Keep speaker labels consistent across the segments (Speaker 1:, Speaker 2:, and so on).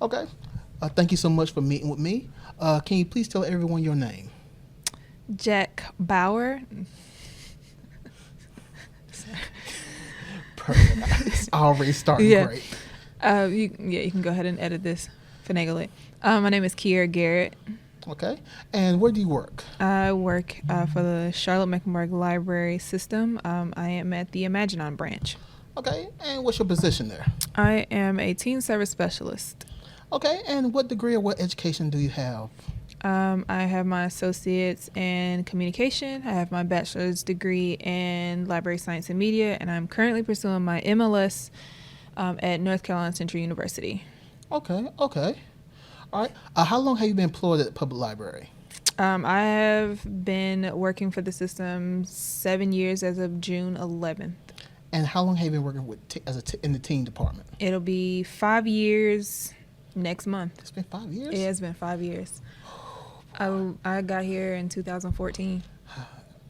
Speaker 1: Okay. Thank you so much for meeting with me. Can you please tell everyone your name?
Speaker 2: Jack Bauer.
Speaker 1: Perfect. It's already starting
Speaker 2: Yeah.
Speaker 1: great.
Speaker 2: You can go ahead and edit this, finagle it. My name is Kiera Garrett.
Speaker 1: Okay. And where do you work?
Speaker 2: I work for the Charlotte Mecklenburg Library System. I am at the Imaginon branch.
Speaker 1: Okay. And what's your position there?
Speaker 2: I am a teen service specialist.
Speaker 1: Okay. And what degree or what education do you have?
Speaker 2: I have my associates in communication. I have my bachelor's degree in library science and media, and I'm currently pursuing my MLS at North Carolina Central University.
Speaker 1: Okay. Okay. All right. How long have you been employed at the public library?
Speaker 2: I have been working for the system 7 years as of June 11th.
Speaker 1: And how long have you been working with in the teen department?
Speaker 2: It'll be 5 years next month.
Speaker 1: It's been 5 years?
Speaker 2: It has been 5 years. I got here in 2014.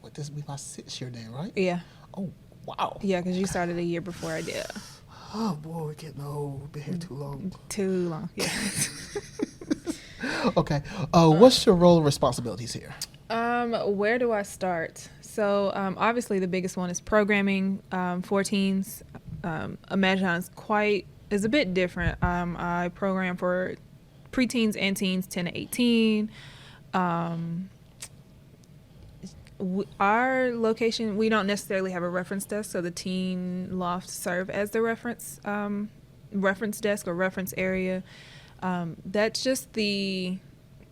Speaker 1: What, this will be my 6th year then, right?
Speaker 2: Yeah.
Speaker 1: Oh, wow.
Speaker 2: Yeah, because you started a year before I did.
Speaker 1: Oh, boy, we're getting old. We've been here too long.
Speaker 2: Too long, yeah.
Speaker 1: Okay. What's your role and responsibilities here?
Speaker 2: Where do I start? So obviously the biggest one is programming for teens. Imaginon is a bit different. I program for preteens and teens 10 to 18. Our location, we don't necessarily have a reference desk, so the teen lofts serve as the reference desk or reference area. That's just the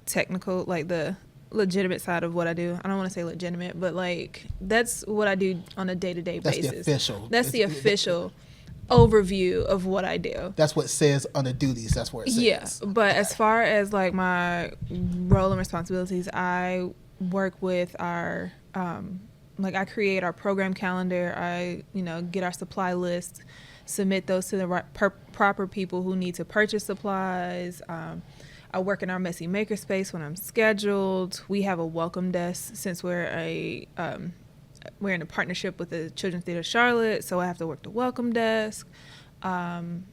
Speaker 2: technical, like the legitimate side of what I do. I don't want to say legitimate, but like that's what I do on a day-to-day basis. That's the official overview of what I do.
Speaker 1: That's what it says under duties. That's where it says.
Speaker 2: Yeah, but as far as like my role and responsibilities, I work with our I create our program calendar. I get our supply list, submit those to the proper people who need to purchase supplies. I work in our messy makerspace when I'm scheduled. We have a welcome desk since we're in a partnership with the Children's Theatre Charlotte, so I have to work the welcome desk. The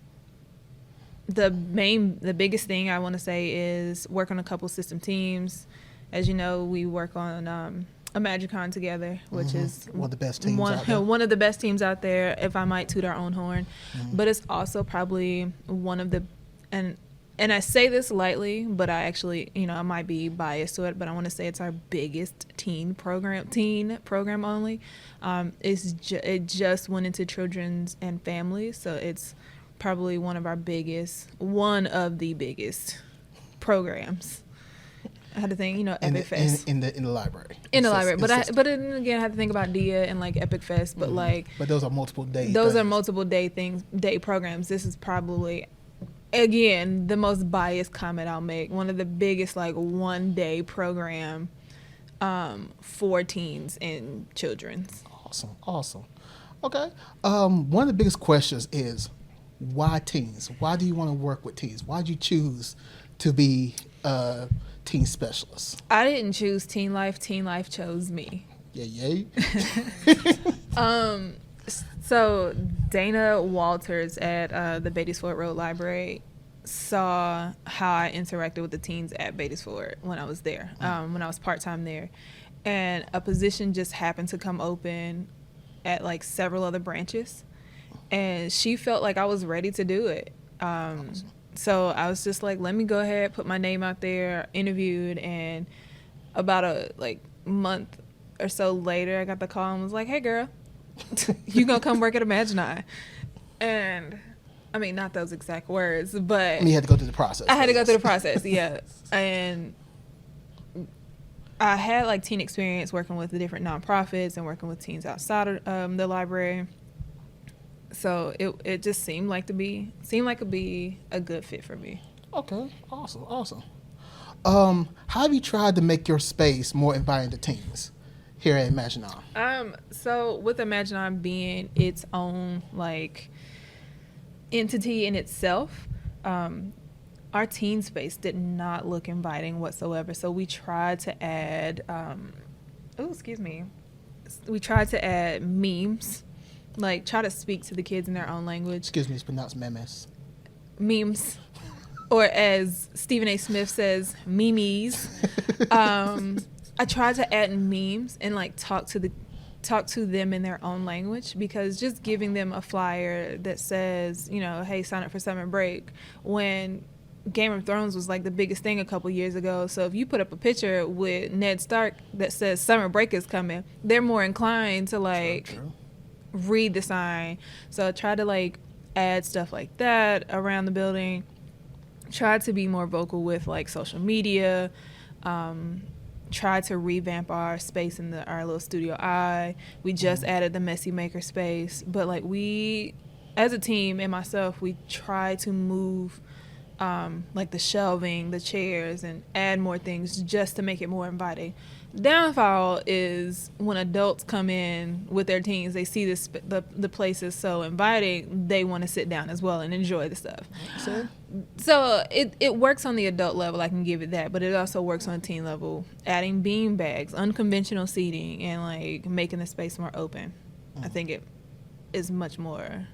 Speaker 2: biggest thing I want to say is work on a couple system teams. As you know, we work on Imagicon together, which is
Speaker 1: one of the best teams out there.
Speaker 2: One of the best teams out there, if I might toot our own horn. But it's also probably one of the, and I say this lightly, but I actually, I might be biased to it, but I want to say it's our biggest teen program only. It just went into children's and families, so it's probably one of the biggest programs. I had to think, Epic Fest
Speaker 1: in the library.
Speaker 2: In the library, but then again, I had to think about DIA and like Epic Fest, but
Speaker 1: but those are multiple days.
Speaker 2: Those are multiple day programs. This is probably, again, the most biased comment I'll make. One of the biggest one-day program for teens and children's.
Speaker 1: Awesome. Okay. One of the biggest questions is why teens? Why do you want to work with teens? Why did you choose to be teen specialist?
Speaker 2: I didn't choose teen life. Teen life chose me.
Speaker 1: Yay.
Speaker 2: So Dana Walters at the Beatties Ford Road Library saw how I interacted with the teens at Beatties Ford when I was there, when I was part-time there. And a position just happened to come open at several other branches. And she felt like I was ready to do it. So I was just like, let me go ahead, put my name out there, interviewed, and about a month or so later, I got the call and was like, hey, girl, you gonna come work at Imaginon? And I mean, not those exact words, but
Speaker 1: you had to go through the process.
Speaker 2: I had to go through the process, yeah. And I had teen experience working with the different nonprofits and working with teens outside of the library. So it just seemed like it'd be a good fit for me.
Speaker 1: Okay, awesome. How have you tried to make your space more inviting to teens here at Imaginon?
Speaker 2: So with Imaginon being its own entity in itself, our teen space did not look inviting whatsoever. So we tried to add we tried to add memes. Try to speak to the kids in their own language.
Speaker 1: Excuse me, it's pronounced memes.
Speaker 2: Memes. or as Stephen A. Smith says, memes. I tried to add memes and like talk to them in their own language, because just giving them a flyer that says, you know, hey, sign up for summer break, when Game of Thrones was like the biggest thing a couple years ago. So if you put up a picture with Ned Stark that says summer break is coming, they're more inclined to like
Speaker 1: True.
Speaker 2: read the sign. So I tried to like add stuff like that around the building. Tried to be more vocal with like social media. Tried to revamp our space in our little studio I. We just added the Messy Maker space, but like we, as a team and myself, we try to move like the shelving, the chairs, and add more things just to make it more inviting. Downfall is when adults come in with their teens, they see the place is so inviting, they want to sit down as well and enjoy the stuff. So it works on the adult level, I can give it that, but it also works on teen level, adding bean bags, unconventional seating, and like making the space more open. I think it is much more,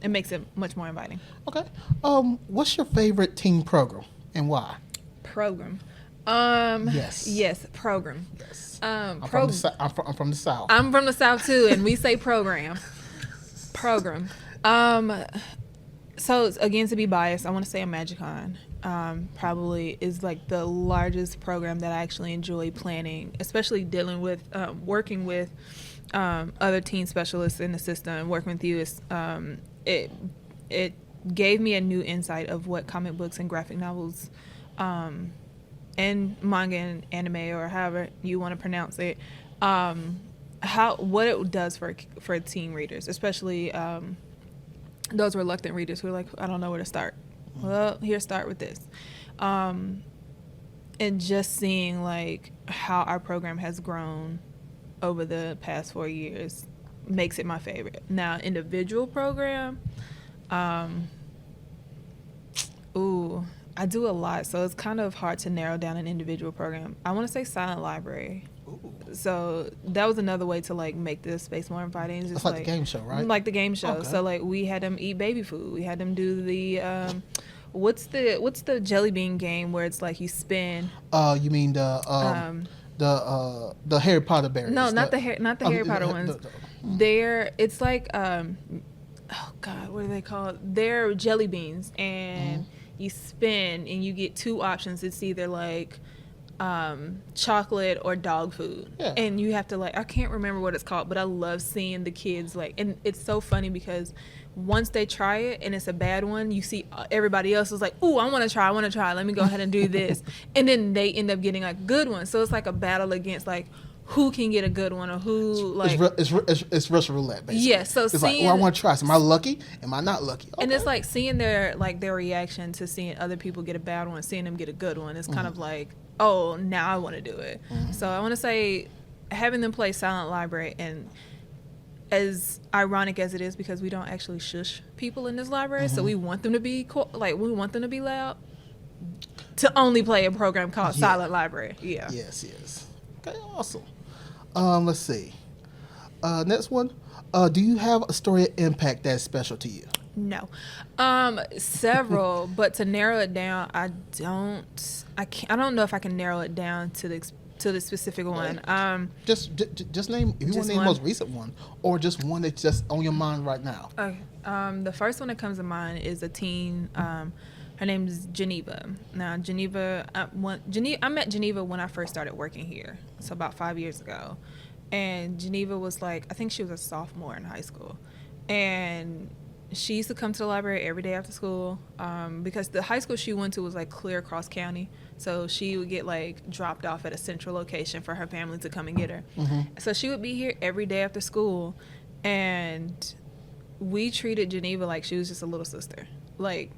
Speaker 2: it makes it much more inviting.
Speaker 1: Okay. What's your favorite teen program and why?
Speaker 2: Program.
Speaker 1: Yes.
Speaker 2: Yes, program.
Speaker 1: Yes.
Speaker 2: I'm
Speaker 1: I'm from the South.
Speaker 2: I'm from the South too, and we say program. Program. So again, to be biased, I want to say a MagicCon. Probably is like the largest program that I actually enjoy planning, especially dealing with, working with other teen specialists in the system. Working with you is it gave me a new insight of what comic books and graphic novels, and manga and anime, or however you want to pronounce it, what it does for teen readers, especially those reluctant readers who are like, I don't know where to start. Well, here, start with this. And just seeing like how our program has grown over the past 4 years makes it my favorite. Now, individual program, I do a lot, so it's kind of hard to narrow down an individual program. I want to say silent library.
Speaker 1: Ooh.
Speaker 2: So that was another way to like make this space more inviting. It's just
Speaker 1: That's like the game show, right?
Speaker 2: Like the game show.
Speaker 1: Okay.
Speaker 2: So like we had them eat baby food. We had them do the what's the jelly bean game where it's like you spin.
Speaker 1: You mean the Harry Potter berries?
Speaker 2: No, not the Harry Potter ones. It's like oh God, what are they called? They're jelly beans, and you spin and you get two options. It's either like chocolate or dog food.
Speaker 1: Yeah.
Speaker 2: And you have to like, I can't remember what it's called, but I love seeing the kids like, and it's so funny because once they try it and it's a bad one, you see everybody else is like, ooh, I want to try, let me go ahead and do this. And then they end up getting like good ones. So it's like a battle against like who can get a good one, or who like
Speaker 1: it's Russian roulette basically.
Speaker 2: Yeah, so
Speaker 1: it's
Speaker 2: seeing,
Speaker 1: like, I want to try. So am I lucky? Am I not lucky? Okay.
Speaker 2: And it's like seeing their reaction to seeing other people get a bad one, seeing them get a good one. It's kind of like, oh, now I want to do it. So I want to say having them play silent library, and as ironic as it is, because we don't actually shush people in this library, so we want them to be we want them to be loud, to only play a program called silent library. Yeah.
Speaker 1: Yes. Okay, awesome. Let's see. Next one. Do you have a story of impact that's special to you?
Speaker 2: No. Several, but to narrow it down, I don't know if I can narrow it down to the specific one.
Speaker 1: Just name, if you want to name the most recent one, or just one that's just on your mind right now.
Speaker 2: Okay. The first one that comes to mind is a teen. Her name is Geneva. Now, Geneva, I met Geneva when I first started working here, so about 5 years ago. And Geneva was like, I think she was a sophomore in high school. And she used to come to the library every day after school, because the high school she went to was like clear across county. So she would get like dropped off at a central location for her family to come and get her. So she would be here every day after school. And we treated Geneva like she was just a little sister. Like,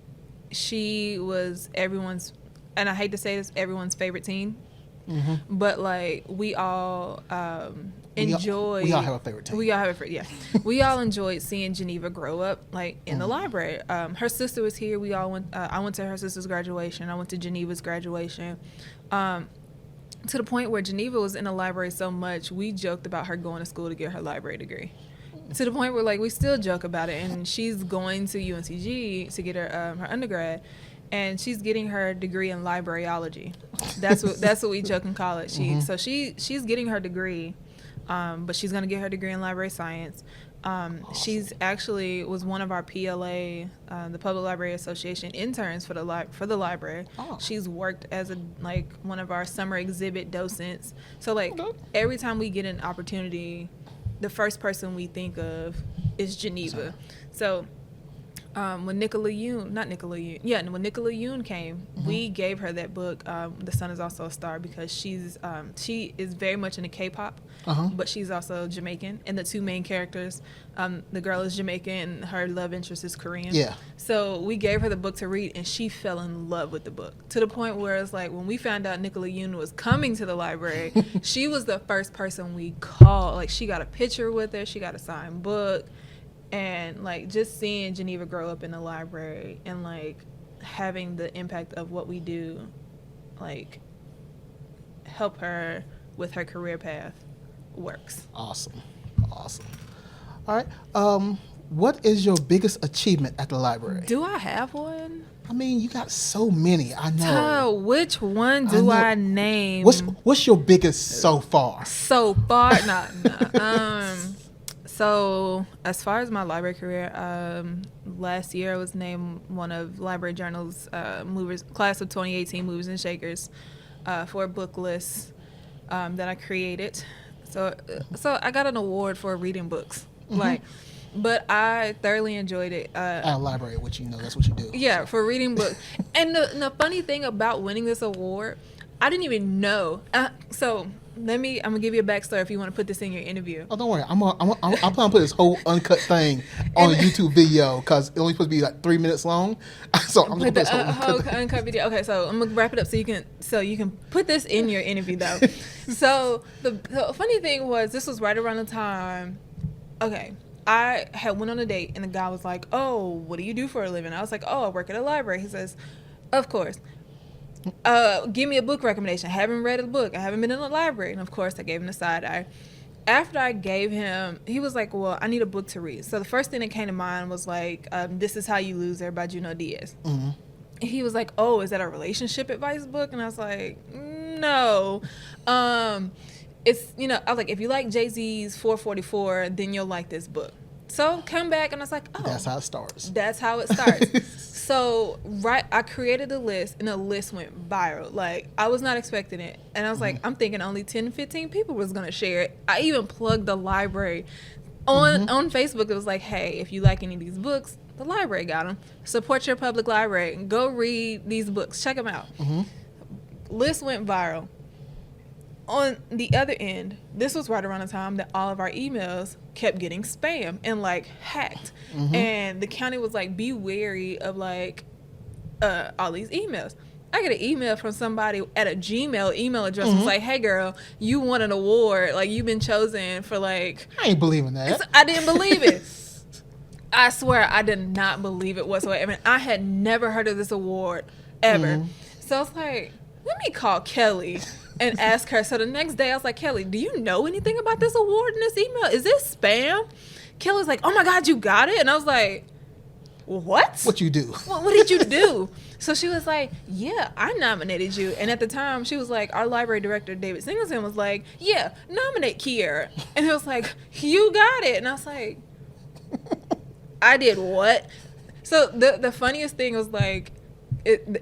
Speaker 2: she was everyone's, and I hate to say this, everyone's favorite teen. But like we all enjoyed.
Speaker 1: We all have a favorite teen.
Speaker 2: We all have a favorite. Yeah, we all enjoyed seeing Geneva grow up like in the library. Her sister was here. We all went. I went to her sister's graduation. I went to Geneva's graduation. To the point where Geneva was in the library so much, we joked about her going to school to get her library degree. To the point where like we still joke about it, and she's going to UNCG to get her her undergrad. and she's getting her degree in libraryology. That's what we joke and call it. She's getting her degree, but she's gonna get her degree in library science.
Speaker 1: Awesome.
Speaker 2: She's actually was one of our PLA, the Public Library Association interns for the library.
Speaker 1: Oh.
Speaker 2: She's worked as one of our summer exhibit docents. So
Speaker 1: Okay.
Speaker 2: every time we get an opportunity, the first person we think of is Geneva. So when Nicola Yoon came, we gave her that book, The Sun Is Also a Star, because she is very much into K-pop, but she's also Jamaican, and the two main characters, the girl is Jamaican and her love interest is Korean.
Speaker 1: Yeah.
Speaker 2: So we gave her the book to read, and she fell in love with the book, to the point where it's like when we found out Nicola Yoon was coming to the library, she was the first person we called. Like, she got a picture with her, she got a signed book. And just seeing Geneva grow up in the library and having the impact of what we do, help her with her career path, works.
Speaker 1: Awesome. All right. What is your biggest achievement at the library?
Speaker 2: Do I have one?
Speaker 1: I mean, you got so many. I know.
Speaker 2: Which one do I name?
Speaker 1: What's your biggest so far?
Speaker 2: So far, no. So as far as my library career, last year I was named one of Library Journal's class of 2018 movers and shakers for a book list that I created. So I got an award for reading books, but I thoroughly enjoyed it.
Speaker 1: At a library, which that's what you do.
Speaker 2: Yeah, for reading books. And the funny thing about winning this award, I didn't even know. I'm gonna give you a backstory if you want to put this in your interview.
Speaker 1: Oh, don't worry. I'm planning to put this whole uncut thing on a YouTube video because it only supposed to be 3 minutes long. So I'm gonna put this
Speaker 2: whole uncut video. Okay, so I'm gonna wrap it up so you can put this in your interview though. So the funny thing was, this was right around the time. Okay, I had went on a date and the guy was like, "Oh, what do you do for a living?" I was like, "Oh, I work at a library." He says, "Of course. Give me a book recommendation. I haven't read a book. I haven't been in a library." And of course, I gave him the side eye. After I gave him, he was like, "Well, I need a book to read." So the first thing that came to mind was This Is How You Lose Her by Junot Diaz.
Speaker 1: Mm-hmm.
Speaker 2: He was like, "Oh, is that a relationship advice book?" And I was like, "No." It's, I was like, if you like Jay-Z's 444, then you'll like this book. So come back, and I was like, "Oh,
Speaker 1: that's how it starts."
Speaker 2: That's how it starts. So I created a list, and the list went viral. I was not expecting it, and I was like, I'm thinking only 10, 15 people was gonna share it. I even plugged the library on Facebook. It was like, "Hey, if you like any of these books, the library got them. Support your public library. Go read these books. Check them out." List went viral. On the other end, this was right around the time that all of our emails kept getting spam and hacked. And the county was like, be wary of all these emails. I get an email from somebody at a Gmail email address. Was like, "Hey girl, you won an award. You've been chosen for
Speaker 1: I ain't believing that.
Speaker 2: I didn't believe it. I swear I did not believe it whatsoever. I mean, I had never heard of this award ever. So I was like, let me call Kelly and ask her. So the next day I was like, "Kelly, do you know anything about this award in this email? Is this spam?" Kelly's like, "Oh my God, you got it?" And I was like, "What?
Speaker 1: What you do?"
Speaker 2: What did you do?" So she was like, "Yeah, I nominated you." And at the time, she was like, our library director, David Singleton, was like, "Yeah, nominate Kiera." And it was like, "You got it." And I was like, "I did what?" So the funniest thing was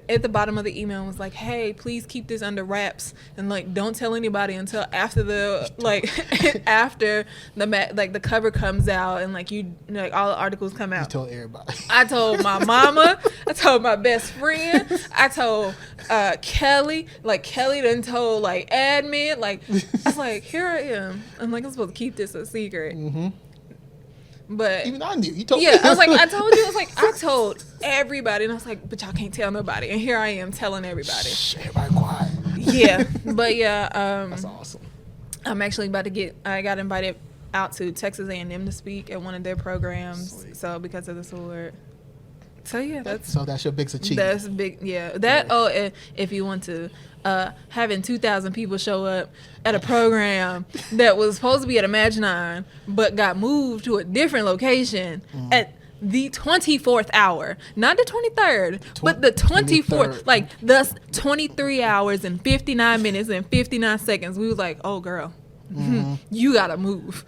Speaker 2: at the bottom of the email was like, "Hey, please keep this under wraps and don't tell anybody until after the after the cover comes out and all the articles come out."
Speaker 1: You told everybody.
Speaker 2: I told my mama, I told my best friend, I told Kelly. Kelly done told admin. I was like, here I am. I'm supposed to keep this a secret. But
Speaker 1: even I knew. You told
Speaker 2: me.
Speaker 1: me.
Speaker 2: I was like, I told you. I was like, I told everybody. And I was like, but y'all can't tell nobody. And here I am telling everybody.
Speaker 1: Shh, everybody quiet.
Speaker 2: Yeah. But yeah.
Speaker 1: That's awesome.
Speaker 2: I'm actually about to I got invited out to Texas A&M to speak at one of their programs. Sweet. So because of this award. So yeah, that's
Speaker 1: your biggest achievement.
Speaker 2: That's big. Yeah. If you want to, having 2,000 people show up at a program that was supposed to be at Imaginine, but got moved to a different location at the 24th hour, not the 23rd, but the
Speaker 1: 23rd.
Speaker 2: 24th. Like, thus 23 hours and 59 minutes and 59 seconds. We was like, oh, girl, you got to move.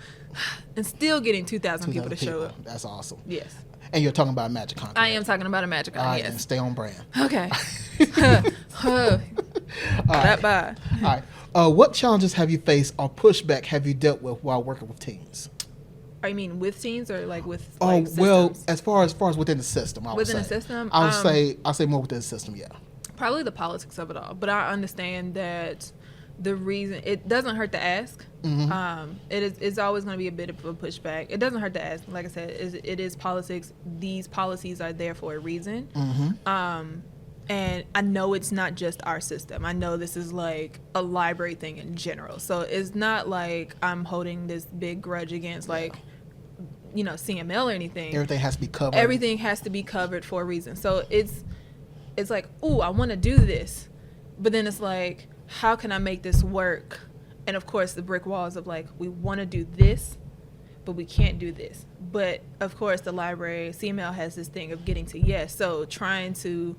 Speaker 2: And still getting 2,000 people to show up.
Speaker 1: That's awesome.
Speaker 2: Yes.
Speaker 1: And you're talking about MagicCon.
Speaker 2: I am talking about a MagicCon,
Speaker 1: All right,
Speaker 2: yes.
Speaker 1: and stay on brand.
Speaker 2: Okay.
Speaker 1: right.
Speaker 2: Bye.
Speaker 1: All right. What challenges have you faced or pushback have you dealt with while working with teens?
Speaker 2: I mean, with teens or like with
Speaker 1: Oh,
Speaker 2: like,
Speaker 1: well,
Speaker 2: systems?
Speaker 1: as far as within the system, I would
Speaker 2: Within
Speaker 1: say.
Speaker 2: the system?
Speaker 1: I'll say more within the system. Yeah.
Speaker 2: Probably the politics of it all, but I understand that the reason it doesn't hurt to ask. It's always going to be a bit of a pushback. It doesn't hurt to ask. Like I said, it is politics. These policies are there for a reason. And I know it's not just our system. I know this is like a library thing in general. So it's not like I'm holding this big grudge against like, you know, CML or anything.
Speaker 1: Everything has to be covered.
Speaker 2: Everything has to be covered for a reason. So it's like, ooh, I want to do this. But then it's like, how can I make this work? And of course, the brick walls of like, we want to do this, but we can't do this. But of course, the library, CML has this thing of getting to yes. So trying to,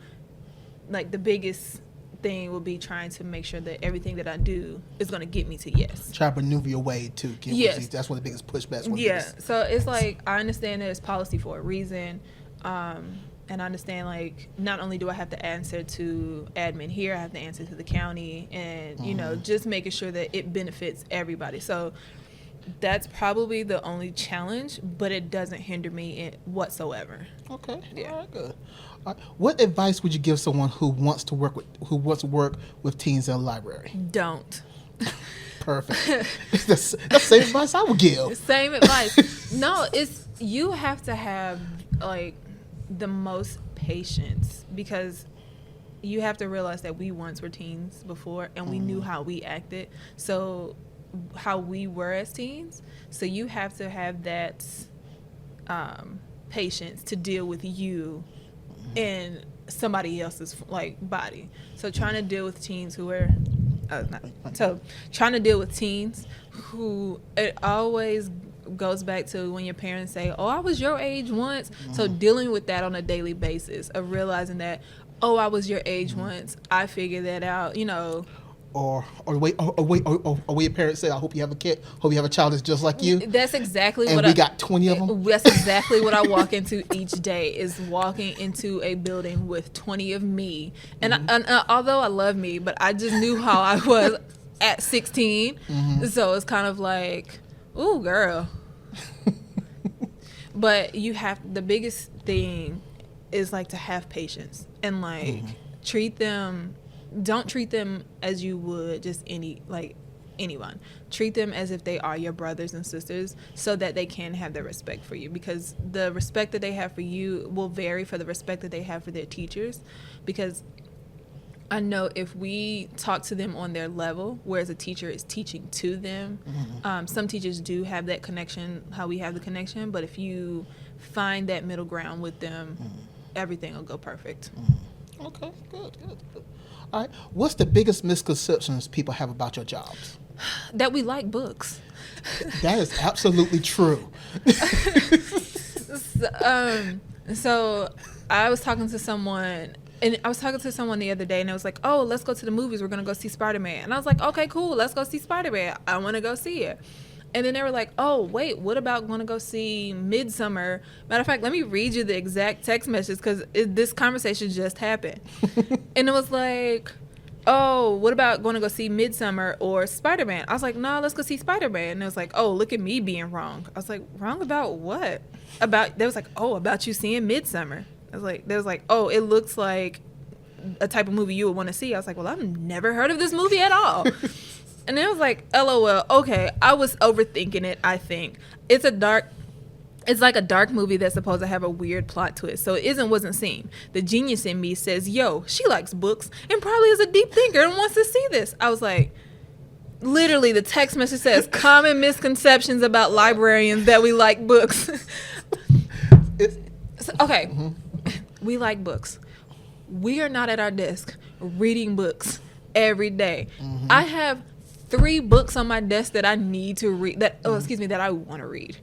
Speaker 2: like, the biggest thing will be trying to make sure that everything that I do is going to get me to yes.
Speaker 1: Try to maneuver your way to get
Speaker 2: Yes.
Speaker 1: That's one of the biggest pushbacks.
Speaker 2: Yeah. So it's like, I understand that it's policy for a reason. And I understand, like, not only do I have to answer to admin here, I have to answer to the county and, you know, just making sure that it benefits everybody. So that's probably the only challenge, but it doesn't hinder me whatsoever.
Speaker 1: Okay.
Speaker 2: Yeah.
Speaker 1: All right, good. All right. What advice would you give someone who wants to work with teens in a library?
Speaker 2: Don't.
Speaker 1: Perfect. that's the same advice I would give.
Speaker 2: Same advice. No, you have to have, like, the most patience, because you have to realize that we once were teens before and we knew how we acted, so how we were as teens. So you have to have that patience to deal with you in somebody else's like body. So trying to deal with teens who are trying to deal with teens who, it always goes back to when your parents say, oh, I was your age once. So dealing with that on a daily basis of realizing that, oh, I was your age once, I figured that out, you know.
Speaker 1: Or wait, your parents say, I hope you have a kid, hope you have a child that's just like you.
Speaker 2: That's exactly
Speaker 1: and
Speaker 2: what
Speaker 1: we got 20 of them.
Speaker 2: That's exactly what I walk into each day, is walking into a building with 20 of me. And, although I love me, but I just knew how I was at 16. So it's kind of like, ooh, girl. But the biggest thing is like to have patience and like don't treat them as you would just anyone. Treat them as if they are your brothers and sisters, so that they can have the respect for you, because the respect that they have for you will vary for the respect that they have for their teachers. Because I know if we talk to them on their level, whereas a teacher is teaching to them, some teachers do have that connection, how we have the connection, but if you find that middle ground with them, everything will go perfect.
Speaker 1: Okay, good. All right, what's the biggest misconceptions people have about your jobs?
Speaker 2: That we like books.
Speaker 1: That is absolutely true.
Speaker 2: So I was talking to someone, and I was talking to someone the other day, and it was like, oh, let's go to the movies. We're going to go see Spider-Man. And I was like, okay, cool. Let's go see Spider-Man. I want to go see it. And then they were like, oh, wait, what about going to go see Midsummer? Matter of fact, let me read you the exact text message, because this conversation just happened. And it was like, oh, what about going to go see Midsummer or Spider-Man? I was like, no, let's go see Spider-Man. And it was like, oh, look at me being wrong. I was like, wrong about what? They was like, oh, about you seeing Midsummer. They was like, oh, it looks like a type of movie you would want to see. I was like, well, I've never heard of this movie at all. And it was like, LOL, okay, I was overthinking it, I think. It's like a dark movie that's supposed to have a weird plot twist, so it wasn't seen. The genius in me says, yo, she likes books and probably is a deep thinker and wants to see this. I was like, literally, the text message says, common misconceptions about librarians that we like books. Okay, we like books. We are not at our desk reading books every day. I have 3 books on my desk that I need to read. That I want to read.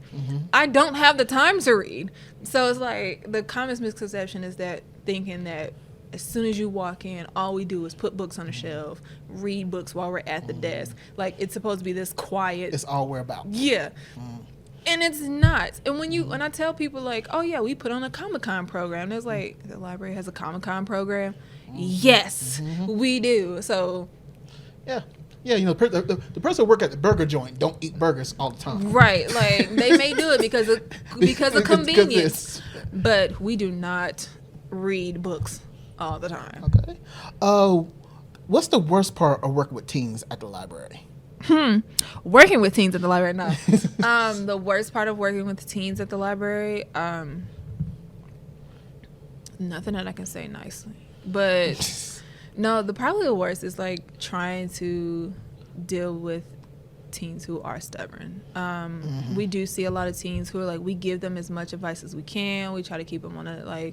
Speaker 2: I don't have the time to read. So it's like the common misconception is that thinking that as soon as you walk in, all we do is put books on the shelf, read books while we're at the desk. Like it's supposed to be this quiet.
Speaker 1: It's all we're about.
Speaker 2: Yeah. And it's not. And when I tell people like, oh yeah, we put on a Comic-Con program, there's like, the library has a Comic-Con program. Yes, we do. So
Speaker 1: Yeah. Yeah, you know, the person who work at the burger joint don't eat burgers all the time.
Speaker 2: right, like they may do it because of convenience,
Speaker 1: this.
Speaker 2: but we do not read books all the time.
Speaker 1: Okay. What's the worst part of working with teens at the library?
Speaker 2: Working with teens at the library, no. The worst part of working with teens at the library, nothing that I can say nicely. But no, probably the worst is like trying to deal with teens who are stubborn. We do see a lot of teens who are like, we give them as much advice as we can. We try to keep them on the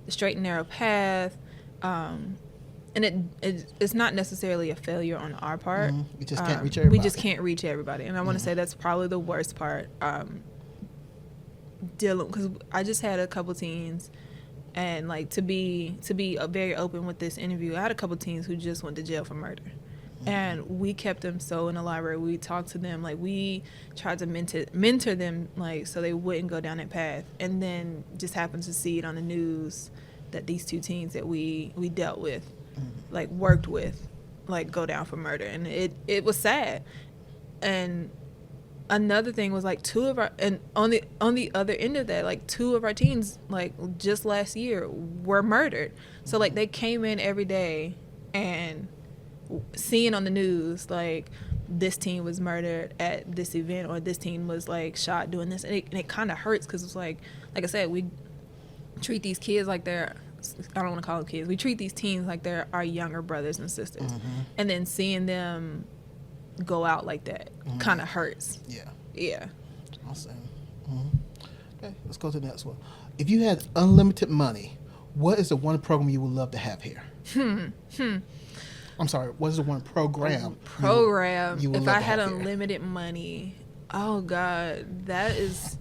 Speaker 2: straight and narrow path. And it's not necessarily a failure on our part.
Speaker 1: We just can't reach everybody.
Speaker 2: We just can't reach everybody. And I want to say that's probably the worst part. Because I just had a couple teens, and like to be very open with this interview, I had a couple teens who just went to jail for murder. And we kept them so in the library. We talked to them, like we tried to mentor them, like so they wouldn't go down that path. And then just happened to see it on the news that these 2 teens that we dealt with, like worked with, like go down for murder. And it was sad. And another thing was like on the other end of that, like 2 of our teens, like just last year, were murdered. So like they came in every day and seeing on the news like this teen was murdered at this event, or this teen was like shot doing this, and it kind of hurts because it's like I said, we treat these kids like they're, I don't want to call them kids, we treat these teens like they're our younger brothers and sisters, and then seeing them go out like that kind of hurts. Yeah.
Speaker 1: Awesome. Okay, let's go to the next one. If you had unlimited money, what is the one program you would love to have here? I'm sorry, what is the one program? You would
Speaker 2: if
Speaker 1: love
Speaker 2: I
Speaker 1: to
Speaker 2: had
Speaker 1: have here?
Speaker 2: unlimited money, oh God, that is,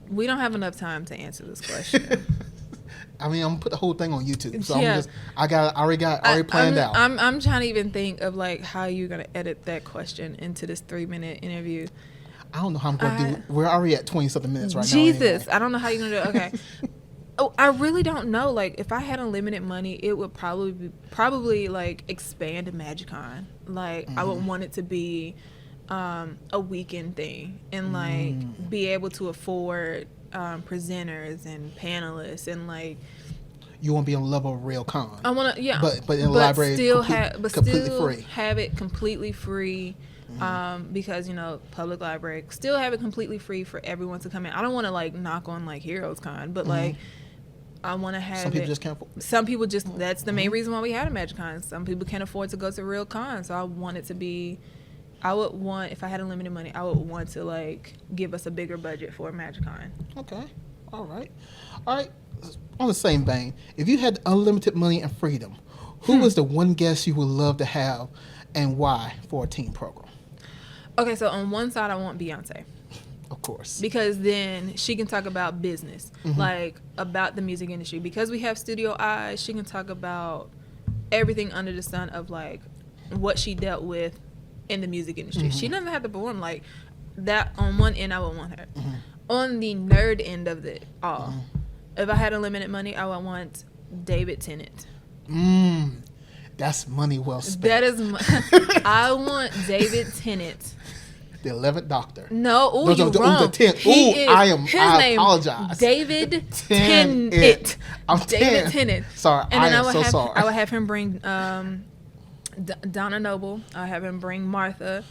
Speaker 2: we don't have enough time to answer this question.
Speaker 1: I mean, I'm gonna put the whole thing on YouTube, so
Speaker 2: Yeah.
Speaker 1: I already planned out.
Speaker 2: I'm trying to even think of like how you're gonna edit that question into this 3-minute interview.
Speaker 1: I don't know how I'm gonna do. We're already at 20-something minutes right now.
Speaker 2: Jesus,
Speaker 1: Anyway.
Speaker 2: I don't know how you're gonna do it. Okay. Oh, I really don't know. Like, if I had unlimited money, it would probably like expand MagicCon. Like, I would want it to be a weekend thing, and like be able to afford presenters and panelists, and like
Speaker 1: You want to be on the level of real con.
Speaker 2: I want to, yeah,
Speaker 1: but in the library, completely free.
Speaker 2: Have it completely free. Because public library, still have it completely free for everyone to come in. I don't want to like knock on like Heroes Con, but like I want to have
Speaker 1: Some people just can't afford.
Speaker 2: Some people just, that's the main reason why we had a MagicCon. Some people can't afford to go to real con, so I want it to be, I would want, if I had unlimited money, I would want to like give us a bigger budget for a MagicCon.
Speaker 1: Okay, all right. On the same vein, if you had unlimited money and freedom, who was the one guest you would love to have, and why for a teen program?
Speaker 2: Okay, so on one side, I want Beyonce.
Speaker 1: Of course.
Speaker 2: Because then she can talk about business, like about the music industry. Because we have Studio Eyes, she can talk about everything under the sun of like what she dealt with in the music industry. She doesn't have to perform like that. On one end, I would want her. On the nerd end of it all, if I had unlimited money, I would want David Tennant.
Speaker 1: That's money well spent.
Speaker 2: That is, I want David Tennant.
Speaker 1: The 11th Doctor.
Speaker 2: No, you're wrong.
Speaker 1: The 10th. I apologize.
Speaker 2: David Tennant.
Speaker 1: I'm
Speaker 2: David Tennant.
Speaker 1: Sorry,
Speaker 2: and then
Speaker 1: I am so sorry.
Speaker 2: I would have him bring Donna Noble. I have him bring Martha.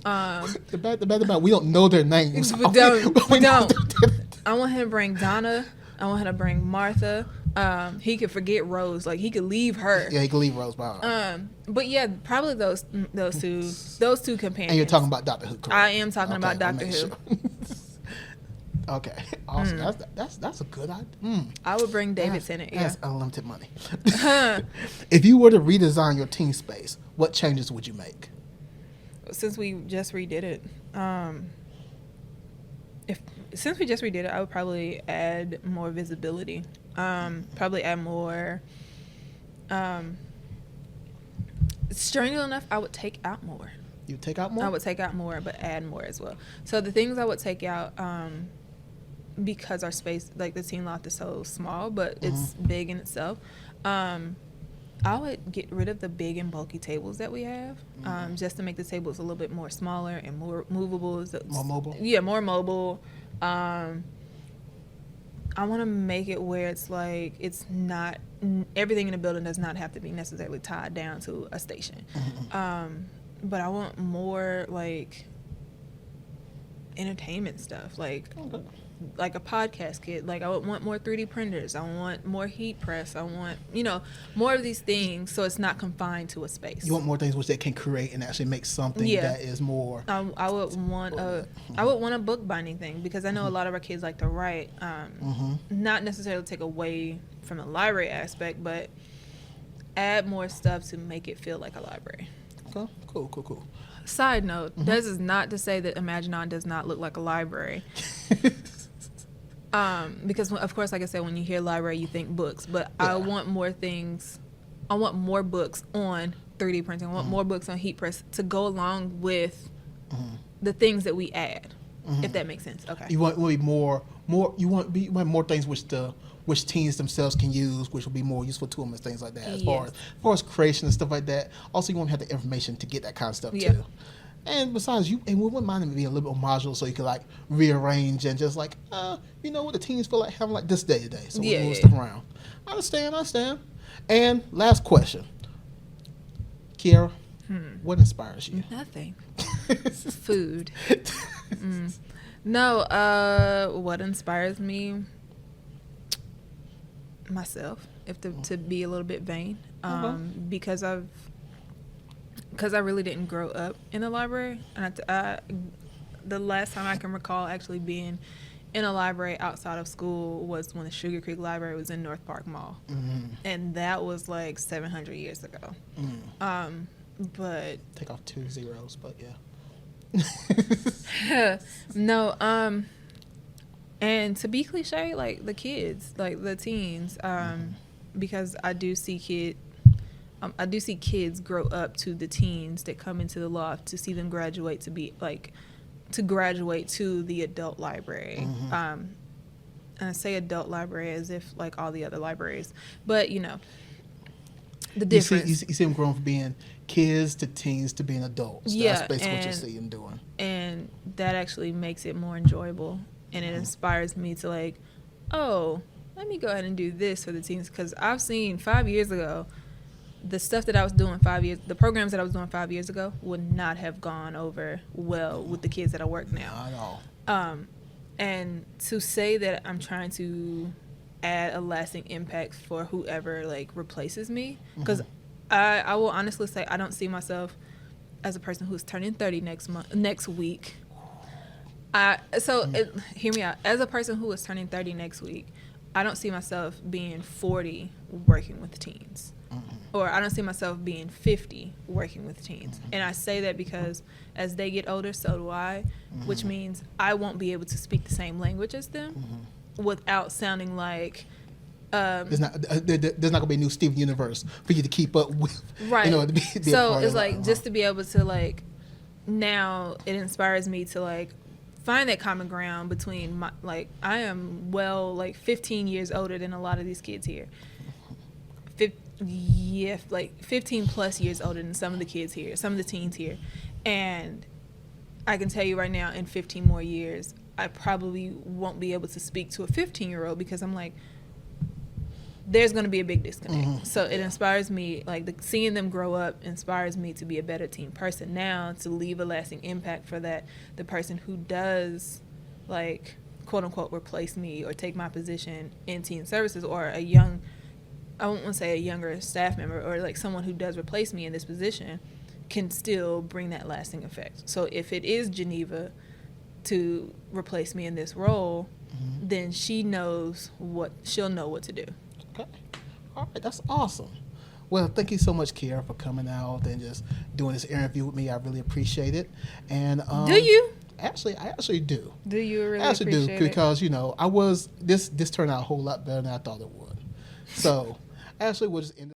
Speaker 1: The bad about we don't know their names.
Speaker 2: We don't. I want him to bring Donna. I want him to bring Martha. He could forget Rose. Like, he could leave her.
Speaker 1: Yeah, he could leave Rose by.
Speaker 2: But yeah, probably those two companions.
Speaker 1: And you're talking about Doctor Who, correct?
Speaker 2: I am talking about Doctor Who.
Speaker 1: Sure. Okay, awesome. That's a good idea.
Speaker 2: I would bring David Tennant. Yeah.
Speaker 1: That's unlimited money. If you were to redesign your teen space, what changes would you make?
Speaker 2: since we just redid it, since we just redid it, I would probably add more visibility. Probably add more. Strangely enough, I would take out more.
Speaker 1: You take out more?
Speaker 2: I would take out more, but add more as well. So the things I would take out, because our space, like the teen loft, is so small, but it's big in itself. I would get rid of the big and bulky tables that we have, just to make the tables a little bit more smaller and more movable.
Speaker 1: More mobile?
Speaker 2: Yeah, more mobile. I want to make it where it's like it's not everything in the building does not have to be necessarily tied down to a station. But I want more like entertainment stuff, like a podcast kit. Like I would want more 3D printers. I want more heat press. I want, more of these things, so it's not confined to a space.
Speaker 1: You want more things which they can create and actually make something that is more.
Speaker 2: I would want a bookbinding thing, because I know a lot of our kids like to write. Not necessarily take away from the library aspect, but add more stuff to make it feel like a library.
Speaker 1: Okay, cool.
Speaker 2: Side note, this is not to say that Imaginon does not look like a library. Because of course, like I said, when you hear library, you think books, but I want more things. I want more books on 3D printing. I want more books on heat press to go along with the things that we add, if that makes sense. Okay.
Speaker 1: You want more. You want more things which teens themselves can use, which will be more useful to them and things like that. As far as creation and stuff like that. Also, you want to have the information to get that kind of stuff too. And besides, we wouldn't mind it being a little bit modular, so you can like rearrange and just like, what the teens feel like having like this day to day. So we'll move stuff around. I understand. And last question, Kiara, what inspires you?
Speaker 2: Nothing. Food. No. What inspires me? Myself, to be a little bit vain, because I really didn't grow up in the library, and the last time I can recall actually being in a library outside of school was when the Sugar Creek Library was in North Park Mall, and that was like 700 years ago. But
Speaker 1: take off 2 zeros, but yeah.
Speaker 2: No. And to be cliche, like the kids, like the teens, because I do see kids grow up to the teens that come into the loft, to see them graduate to the adult library. And I say adult library as if like all the other libraries, but the difference.
Speaker 1: You see them growing from being kids to teens to being adults. That's basically what you see them doing. And
Speaker 2: that actually makes it more enjoyable. And it inspires me to like, let me go ahead and do this for the teens. Because I've seen 5 years ago, the stuff that I was doing the programs that I was doing 5 years ago would not have gone over well with the kids that I work now.
Speaker 1: Not at all.
Speaker 2: And to say that I'm trying to add a lasting impact for whoever like replaces me, because I will honestly say I don't see myself as a person who's turning 30 next week. Hear me out. As a person who is turning 30 next week, I don't see myself being 40 working with teens. Or I don't see myself being 50 working with teens. And I say that because as they get older, so do I, which means I won't be able to speak the same language as them without sounding like...
Speaker 1: there's not going to be a new Steven Universe for you to keep up with.
Speaker 2: Right. So it's like just to be able to like... Now it inspires me to like... find that common ground between I am 15 years older than a lot of these kids here. 15 plus years older than some of the kids here, some of the teens here. And I can tell you right now, in 15 more years, I probably won't be able to speak to a 15-year-old because I'm like, there's going to be a big disconnect. So it inspires me, seeing them grow up inspires me to be a better teen person now, to leave a lasting impact for the person who does, quote unquote, replace me or take my position in teen services, or I won't want to say a younger staff member, or someone who does replace me in this position can still bring that lasting effect. So if it is Geneva to replace me in this role, then she'll know what to do.
Speaker 1: Okay. All right, that's awesome. Well, thank you so much, Kiara, for coming out and just doing this interview with me. I really appreciate it. And
Speaker 2: Do you?
Speaker 1: Actually, I actually do.
Speaker 2: Do you really
Speaker 1: I actually do
Speaker 2: appreciate it?
Speaker 1: because I was this turned out a whole lot better than I thought it would. So, actually, we'll just end.